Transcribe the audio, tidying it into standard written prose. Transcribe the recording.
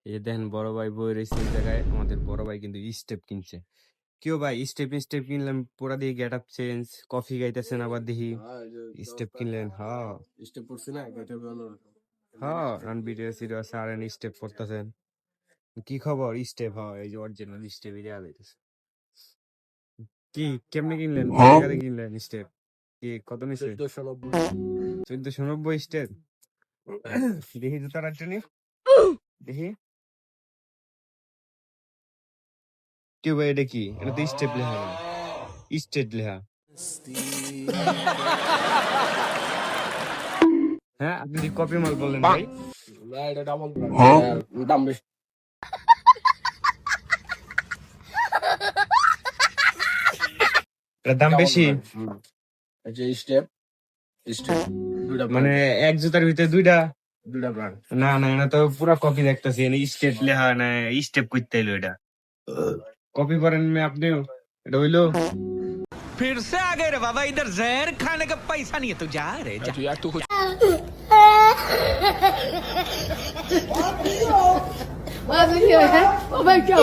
এই যে দেখেন বড় ভাই বই রয়েছে এই জায়গায়, আমাদের বড় ভাই কিন্তু স্টেপ কিনছে। কেউ ভাই স্টেপ স্টেপ কিনলাম পুরা দিয়ে গেট আপ চেঞ্জ, কফি গাইতেছেন আবার দেখি স্টেপ কিনলেন। হ্যাঁ স্টেপ পড়ছি না এটা অন্যরকম। হ্যাঁ, রান ভিডিও সিডিও সারেন স্টেপ করতেছেন। কি খবর স্টেপ? হ্যাঁ এই যে অরিজিনাল স্টেপ দেওয়া যাইতেছে। কি কেমনে কিনলেন, কত টাকা দিয়ে কিনলেন স্টেপ? কি কত নিছে? 1490 1490 স্টেপ। দেখি জুতার আটটুনি দেখি। কি ভাই এটা কি? এটা তো স্টেপ লেখা না, স্টেট লেখা। হ্যাঁ আপনি কপি মাল বললেন ভাই। না এটা ডাবল ব্র্যান্ড দাম বেশি। এটার দাম বেশি এই যে স্টেপ স্টেপ দুইটা মানে এক জুতার ভিতরে দুইটা? দুইটা ব্র্যান্ড। না না এটা তো পুরা কপি দেখতেছি, স্টেট লেখা না স্টেপ করতে এলো। এটা কপি করেন আপনিও? এটা হইলো फिर से आ गए रे बाबा, इधर जहर खाने का पैसा नहीं है तो जा रे जा। यार तू कुछ Mas, menina, como é que é?